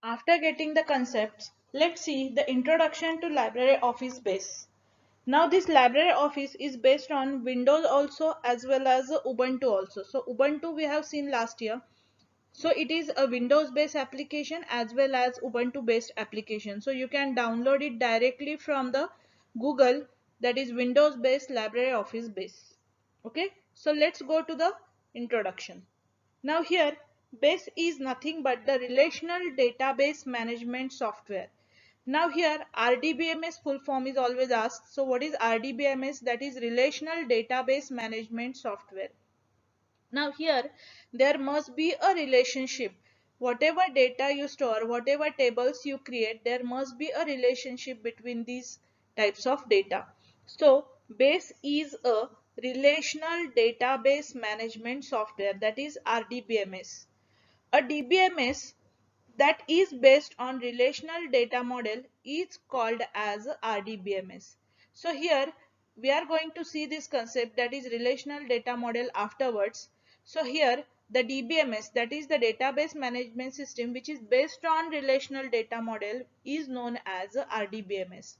After getting the concepts, let's see the introduction to LibreOffice Base. Now this LibreOffice is based on Windows also as well as Ubuntu also. So Ubuntu we have seen last year. So it is a Windows based application as well as Ubuntu based application. So you can download it directly from the Google, that is Windows based LibreOffice Base. Okay, so let's go to the introduction. Now here base is nothing but the relational database management software. Now here RDBMS full form is always asked. So what is RDBMS? That is relational database management software. Now here there must be a relationship. Whatever data you store, whatever tables you create, there must be a relationship between these types of data. So base is a relational database management software, that is RDBMS. A DBMS that is based on relational data model is called as RDBMS. So here we are going to see this concept, that is relational data model, afterwards. So here the DBMS, that is the database management system which is based on relational data model, is known as RDBMS.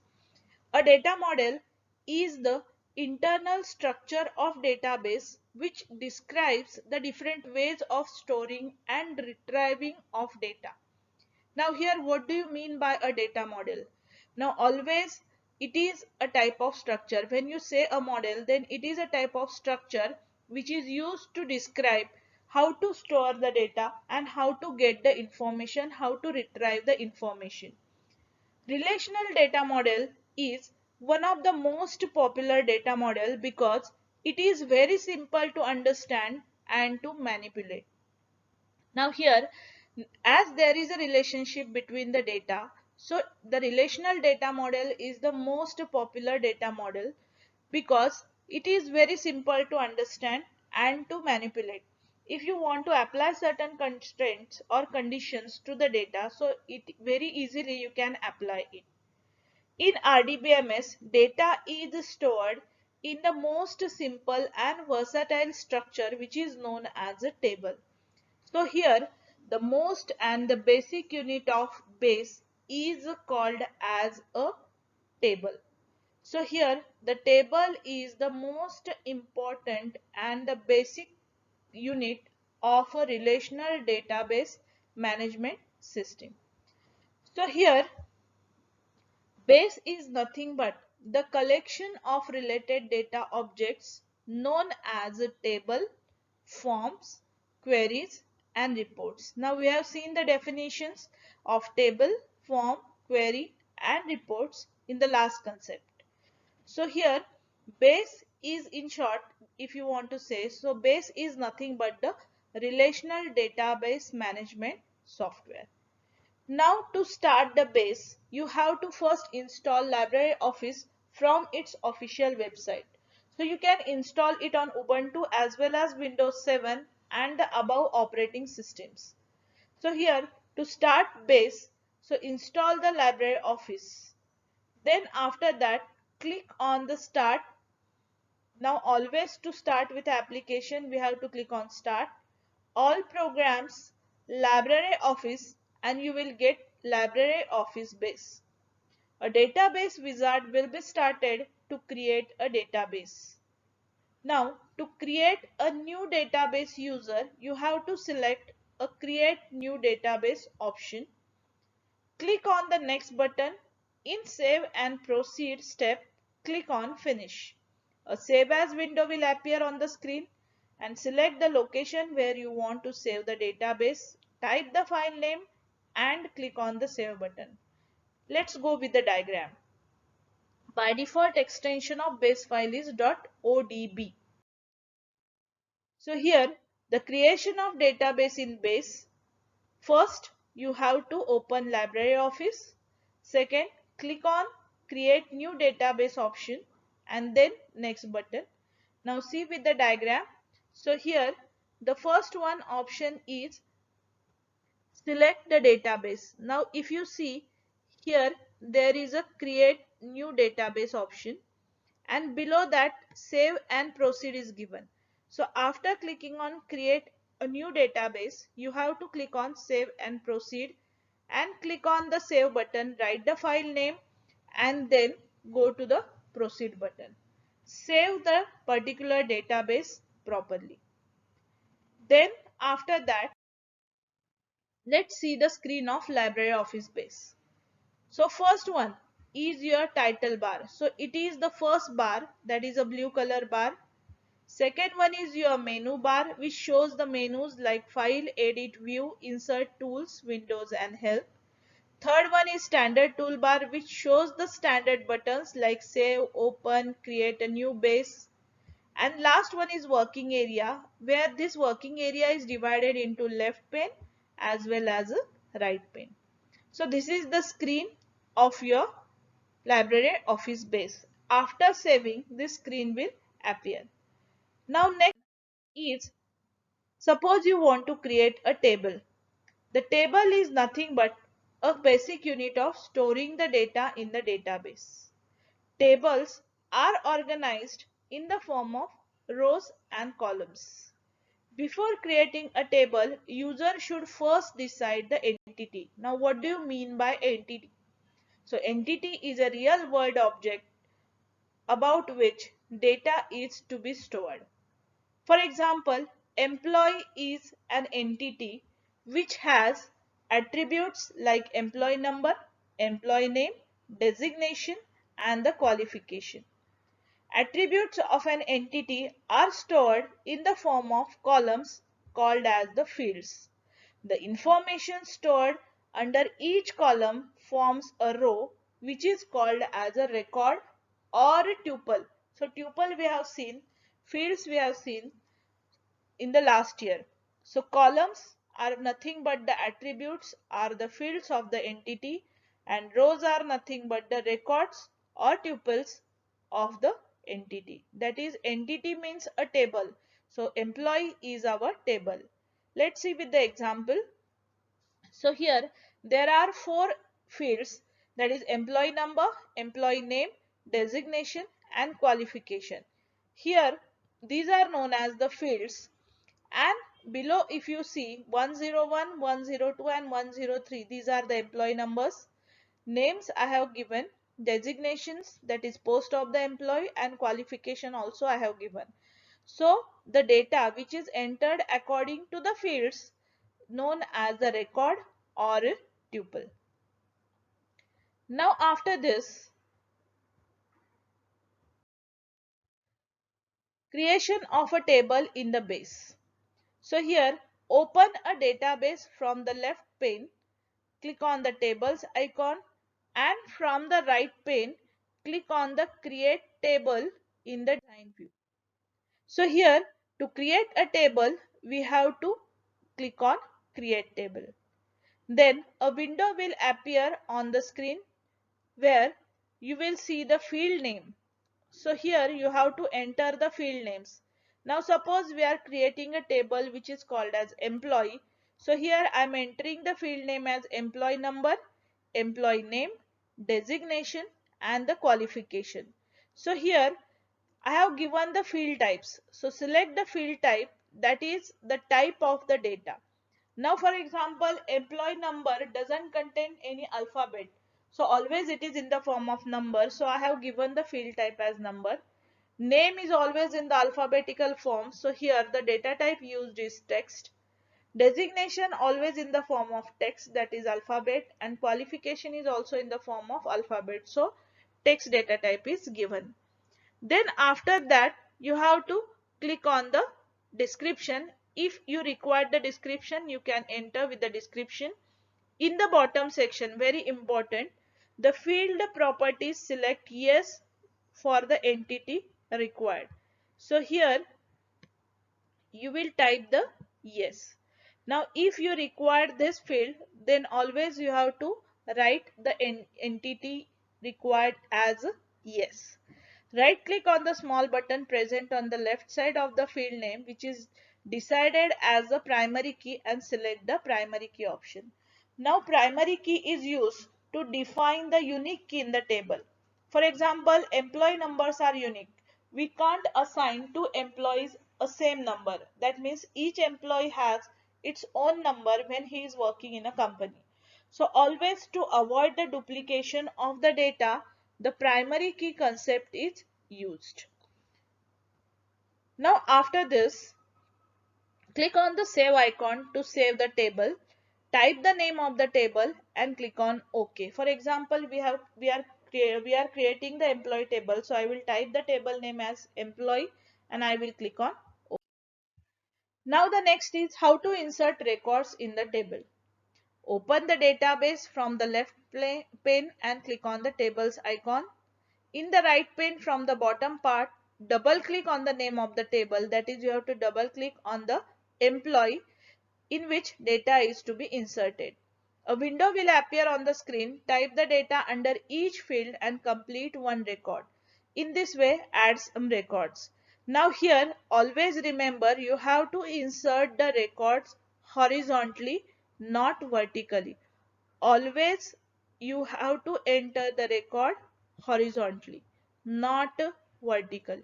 A data model is the internal structure of database which describes the different ways of storing and retrieving of data. Now here what do you mean by a data model? Now always it is a type of structure. When you say a model, then it is a type of structure which is used to describe how to store the data and how to get the information, how to retrieve the information. Relational data model is one of the most popular data model because it is very simple to understand and to manipulate. Now here, as there is a relationship between the data, so the relational data model is the most popular data model because it is very simple to understand and to manipulate. If you want to apply certain constraints or conditions to the data, so it very easily you can apply it. In RDBMS, data is stored in the most simple and versatile structure which is known as a table. So here the most and the basic unit of base is called as a table. So here the table is the most important and the basic unit of a relational database management system. So here base is nothing but the collection of related data objects known as a table, forms, queries and reports. Now we have seen the definitions of table, form, query and reports in the last concept. So here base is, in short, if you want to say, so base is nothing but the relational database management software. Now to start the base, you have to first install LibreOffice from its official website. So you can install it on Ubuntu as well as Windows 7 and the above operating systems. So here to start base, so install the LibreOffice. Then after that click on the start. Now always to start with application we have to click on start, all programs, LibreOffice, and you will get LibreOffice Base. A database wizard will be started to create a database. Now to create a new database user, you have to select a create new database option. Click on the next button. In save and proceed step, click on finish. A save as window will appear on the screen, and select the location where you want to save the database. Type the file name and click on the save button. Let's go with the diagram. By default extension of base file is .odb. So here the creation of database in base. First, you have to open LibreOffice. Second, click on create new database option and then next button. Now see with the diagram. So here the first one option is select the database. Now if you see here, there is a create new database option and below that save and proceed is given. So after clicking on create a new database, you have to click on save and proceed, and click on the save button, write the file name and then go to the proceed button. Save the particular database properly. Then after that, let's see the screen of LibreOffice Base. So first one is your title bar. So it is the first bar, that is a blue color bar. Second one is your menu bar, which shows the menus like file, edit, view, insert, tools, windows and help. Third one is standard toolbar, which shows the standard buttons like save, open, create a new base. And last one is working area, where this working area is divided into left pane as well as a right pane. So this is the screen of your LibreOffice Base. After saving, this screen will appear. Now next is, suppose you want to create a table. The table is nothing but a basic unit of storing the data in the database. Tables are organized in the form of rows and columns. Before creating a table, user should first decide the entity. Now what do you mean by entity? So entity is a real world object about which data is to be stored. For example, employee is an entity which has attributes like employee number, employee name, designation and the qualification. Attributes of an entity are stored in the form of columns called as the fields. The information stored under each column forms a row which is called as a record or a tuple. So tuple we have seen, fields we have seen in the last year. So columns are nothing but the attributes are the fields of the entity and rows are nothing but the records or tuples of the entity. That is, entity means a table. So employee is our table. Let's see with the example. So here there are four fields, that is employee number, employee name, designation and qualification. Here these are known as the fields, and below if you see 101, 102 and 103, these are the employee numbers. Names I have given, designations that is post of the employee and qualification also I have given. So the data which is entered according to the fields known as a record or a tuple. Now after this, creation of a table in the base. So here open a database from the left pane, click on the tables icon and from the right pane click on the create table in the design view. So here to create a table we have to click on create table. Then a window will appear on the screen where you will see the field name. So here you have to enter the field names. Now suppose we are creating a table which is called as employee. So here I am entering the field name as employee number, employee name, designation and the qualification. So here I have given the field types. So select the field type, that is the type of the data. Now for example, employee number doesn't contain any alphabet. So always it is in the form of number. So I have given the field type as number. Name is always in the alphabetical form. So here the data type used is text. Designation always in the form of text, that is alphabet, and qualification is also in the form of alphabet. So text data type is given. Then after that you have to click on the description. If you require the description, you can enter with the description. In the bottom section, very important, the field properties select yes for the entity required. So here you will type the yes. Now if you require this field, then always you have to write the entity required as yes. Right click on the small button present on the left side of the field name which is decided as the primary key and select the primary key option. Now primary key is used to define the unique key in the table. For example, employee numbers are unique. We can't assign two employees a same number. That means each employee has its own number when he is working in a company. So always to avoid the duplication of the data, the primary key concept is used. Now after this, click on the save icon to save the table. Type the name of the table and click on OK. For example, we are creating the employee table. So I will type the table name as employee and I will click on OK. Now the next is how to insert records in the table. Open the database from the left pane and click on the tables icon. In the right pane from the bottom part, double click on the name of the table. That is, you have to double click on the employee in which data is to be inserted. A window will appear on the screen. Type the data under each field and complete one record. In this way, add some records. Now here, always remember you have to insert the records horizontally, not vertically. Always you have to enter the record horizontally, not vertically.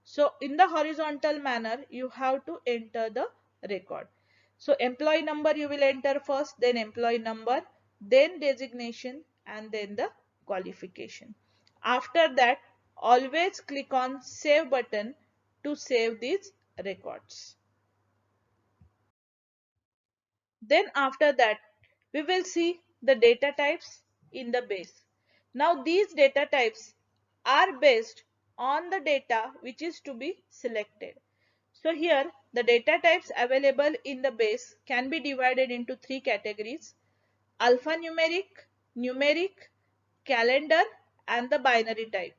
So in the horizontal manner, you have to enter the record. So employee number you will enter first, then employee number, then designation, and then the qualification. After that, always click on save button to save these records. Then after that, we will see the data types in the base. Now these data types are based on the data which is to be selected. So here the data types available in the base can be divided into three categories: alphanumeric, numeric, calendar, and the binary type.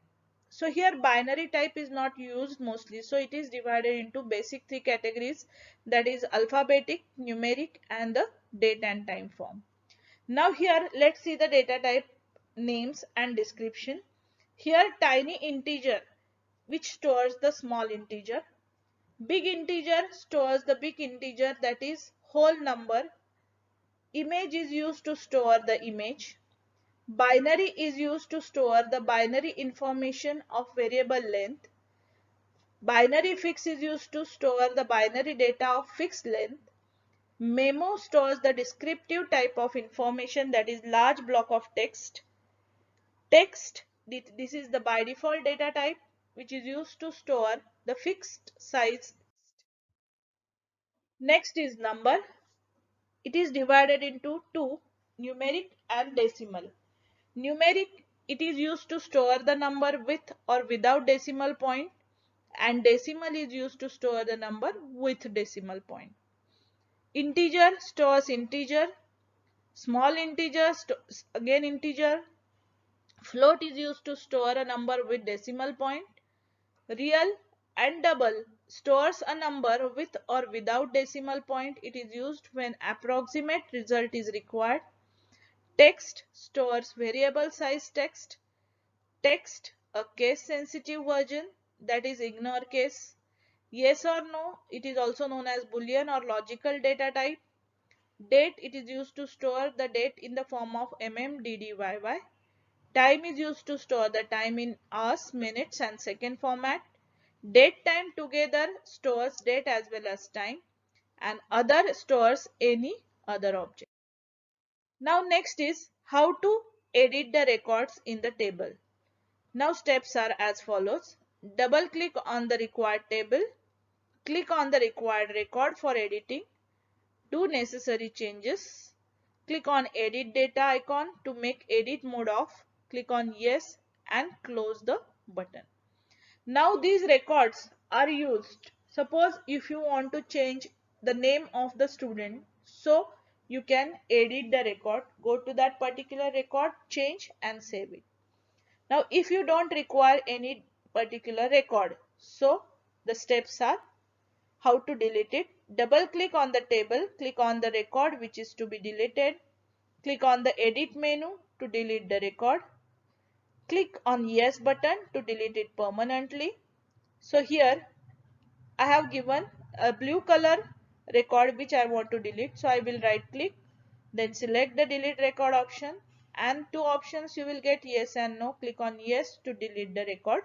So here binary type is not used mostly, so it is divided into basic three categories, that is alphabetic, numeric, and the date and time form. Now here let's see the data type names and description. Here tiny integer which stores the small integer. Big integer stores the big integer, that is whole number. Image is used to store the image. Binary is used to store the binary information of variable length. Binary fix is used to store the binary data of fixed length. Memo stores the descriptive type of information, that is large block of text. Text, this is the by default data type which is used to store the fixed size. Next is number. It is divided into two, numeric and decimal. Numeric, it is used to store the number with or without decimal point, and decimal is used to store the number with decimal point. Integer stores integer, small integer again integer. Float is used to store a number with decimal point. Real and double stores a number with or without decimal point. It is used when approximate result is required. Text stores variable size text. Text, a case sensitive version, that is ignore case. Yes or no, it is also known as boolean or logical data type. Date, it is used to store the date in the form of DDYY. Time is used to store the time in hours, minutes, and second format. Date time together stores date as well as time, and other stores any other object. Now next is how to edit the records in the table. Now steps are as follows. Double click on the required table. Click on the required record for editing. Do necessary changes. Click on edit data icon to make edit mode off. Click on yes and close the button. Now these records are used. Suppose if you want to change the name of the student, so you can edit the record, go to that particular record, change and save it. Now if you don't require any particular record, so the steps are how to delete it. Double click on the table, click on the record which is to be deleted. Click on the edit menu to delete the record. Click on yes button to delete it permanently. So here I have given a blue color record which I want to delete. So I will right click, then select the delete record option, and two options you will get, yes and no. Click on yes to delete the record